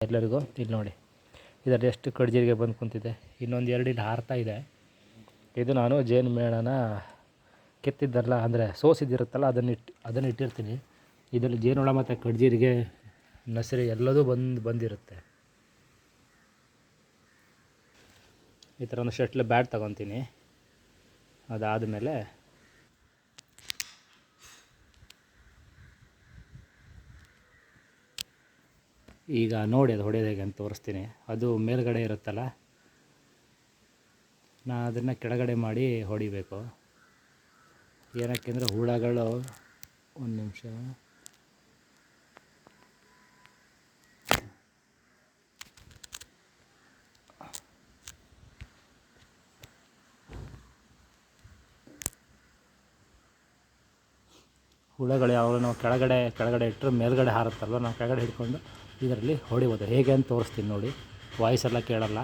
ಎಲ್ಲರಿಗೂ ಇಲ್ಲಿ ನೋಡಿ ಇದರಲ್ಲಿ ಎಷ್ಟು ಕಡ್ಜೀರಿಗೆ ಬಂದು ಕುಂತಿದೆ. ಇನ್ನೊಂದು 2 ಇಲ್ಲಿ ಹಾರ್ತಾ ಇದೆ. ಇದು ನಾನು ಜೇನು ಮೇಣನ ಕೆತ್ತಿದ್ದಲ್ಲ ಅಂದರೆ ಸೋಸಿದಿರುತ್ತಲ್ಲ ಅದನ್ನು ಇಟ್ಟಿರ್ತೀನಿ. ಇದರಲ್ಲಿ ಜೇನುಹುಳ ಮತ್ತು ಕಡ್ಜೀರಿಗೆ ನಸರೆ ಎಲ್ಲದೂ ಬಂದಿರುತ್ತೆ. ಈ ಥರ ಒಂದು ಶಟ್ಲ್ ಬ್ಯಾಟ್ ತೊಗೊತೀನಿ. ಅದಾದಮೇಲೆ ಈಗ ನೋಡಿ ಅದು ಹೊಡೆಯೋದು ಹೇಗೆ ಅಂತ ತೋರಿಸ್ತೀನಿ. ಅದು ಮೇಲ್ಗಡೆ ಇರುತ್ತಲ್ಲ, ನಾನು ಅದನ್ನು ಕೆಳಗಡೆ ಮಾಡಿ ಹೊಡಿಬೇಕು. ಏನಕ್ಕೆ ಅಂದರೆ ಹುಳಗಳು ಒಂದು ನಿಮಿಷ ಹುಳಗಳು ಯಾವಾಗ ನಾವು ಕೆಳಗಡೆ ಇಟ್ಟರೆ ಮೇಲ್ಗಡೆ ಹಾರುತ್ತಲ್ವ, ನಾವು ಕೆಳಗಡೆ ಹಿಡ್ಕೊಂಡು ಇದರಲ್ಲಿ ಹೊಡಿಬೋದು. ಹೇಗೆ ಅಂತ ತೋರಿಸ್ತೀನಿ ನೋಡಿ. ವಾಯ್ಸೆಲ್ಲ ಕೇಳಲ್ಲ.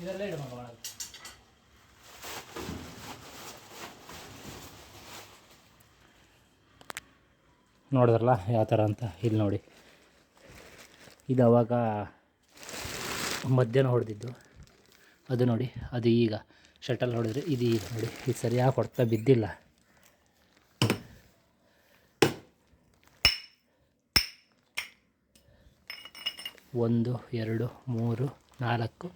ಇದರಲ್ಲೇ ಇಡು ಮಗ ಒಳಗೆ. ನೋಡಿದ್ರಲ್ಲ ಯಾವ ಥರ ಅಂತ. ಇಲ್ಲಿ ನೋಡಿ, ಇದು ಅವಾಗ ಮಧ್ಯಾಹ್ನ ಹೊಡೆದಿದ್ದು. ಅದು ನೋಡಿ, ಅದು ಈಗ ಶಟಲ್ ಹೊಡೆದ್ರೆ ಇದು ಈಗ ನೋಡಿ, ಇದು ಸರಿಯಾಗಿ ಹೊಡ್ತಾ ಬಿದ್ದಿಲ್ಲ. ಒಂದು 2 3 4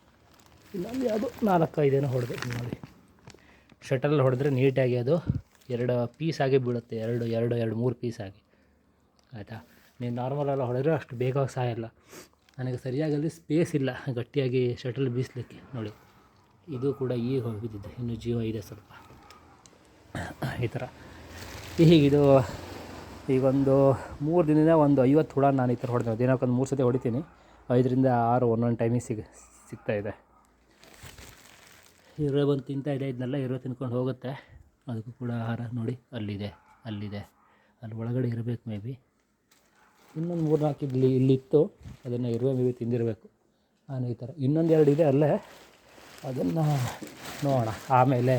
ಇನ್ನೊಂದು ಯಾವುದು 4-5 ಹೊಡೆದು ನೋಡಿ. ಶಟಲ್ ಹೊಡೆದ್ರೆ ನೀಟಾಗಿ ಅದು 2 ಪೀಸಾಗಿ ಬೀಳುತ್ತೆ. 2-3 ಪೀಸಾಗಿ, ಆಯಿತಾ. ನೀವು ನಾರ್ಮಲೆಲ್ಲ ಹೊಡೆದ್ರೆ ಅಷ್ಟು ಬೇಗ ಸಾಯಲ್ಲ. ನನಗೆ ಸರಿಯಾಗಿ ಅಲ್ಲಿ ಸ್ಪೇಸ್ ಇಲ್ಲ ಗಟ್ಟಿಯಾಗಿ ಶಟಲ್ ಬೀಸಲಿಕ್ಕೆ. ನೋಡಿ, ಇದು ಕೂಡ ಈಗ ಹೋಗಿದ್ದಿದೆ, ಇನ್ನೂ ಜೀವ ಇದೆ ಸ್ವಲ್ಪ. ಈ ಥರ ಹೀಗಿದು ಈಗೊಂದು 3 ದಿನದಿಂದ ಒಂದು 50 ಹುಳ ನಾನು ಈ ಥರ ಹೊಡೆದೆ. ದಿನಕ್ಕೊಂದು 3 ಸತಿ ಹೊಡಿತೀನಿ. 5ರಿಂದ 6 ಒಂದೊಂದು ಟೈಮಿಗೆ ಸಿಗ್ತಾಯಿದೆ. ಇರುವೆ ಬಂದು ತಿಂತಾಯಿದೆ. ಇದನ್ನೆಲ್ಲ ಇರುವೆ ತಿನ್ಕೊಂಡು ಹೋಗುತ್ತೆ. ಅದಕ್ಕೂ ಕೂಡ ಆಹಾರ ನೋಡಿ, ಅಲ್ಲಿದೆ ಅಲ್ಲಿ ಒಳಗಡೆ ಇರಬೇಕು. ಮೇ ಬಿ ಇನ್ನೊಂದು 3-4 ಇಲ್ಲಿತ್ತು. ಅದನ್ನು ಇರುವೆ ಮೇ ಬಿ ತಿಂದಿರಬೇಕು. ನಾನು ಈ ಥರ ಇನ್ನೊಂದು 2 ಇದೆ ಅಲ್ಲೇ, ಅದನ್ನು ನೋಡೋಣ. ಆಮೇಲೆ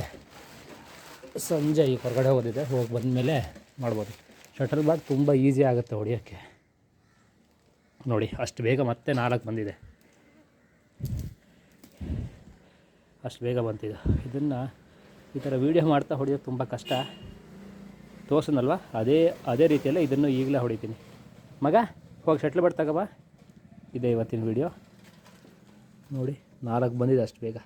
ಸಂಜೆ ಈ ಹೊರಗಡೆ ಹೋಗೋದಿದೆ, ಹೋಗಿ ಬಂದಮೇಲೆ ಮಾಡ್ಬೋದು. ಶಟಲ್ ಬ್ಯಾಟ್ ತುಂಬ ಈಸಿ ಆಗುತ್ತೆ ಹೊಡೆಯೋಕ್ಕೆ. ನೋಡಿ, ಅಷ್ಟು ಬೇಗ ಮತ್ತೆ 4 ಬಂದಿದೆ. ಅಷ್ಟು ಬೇಗ ಬಂತಿದೆ. ಇದನ್ನು ಈ ಥರ ವೀಡಿಯೋ ಮಾಡ್ತಾ ಹೊಡೆಯೋದು ತುಂಬ ಕಷ್ಟ. ತೋರ್ಸನಲ್ವ, ಅದೇ ರೀತಿಯಲ್ಲೇ ಇದನ್ನು ಈಗಲೇ ಹೊಡಿತೀನಿ. ಮಗ ಹೋಗಿ ಶಟ್ಲ್ ಬ್ಯಾಟ್ ತಗೋಬಾ. ಇದೆ ಇವತ್ತಿನ ವೀಡಿಯೋ. ನೋಡಿ, 4 ಬಂದಿದೆ ಅಷ್ಟು ಬೇಗ.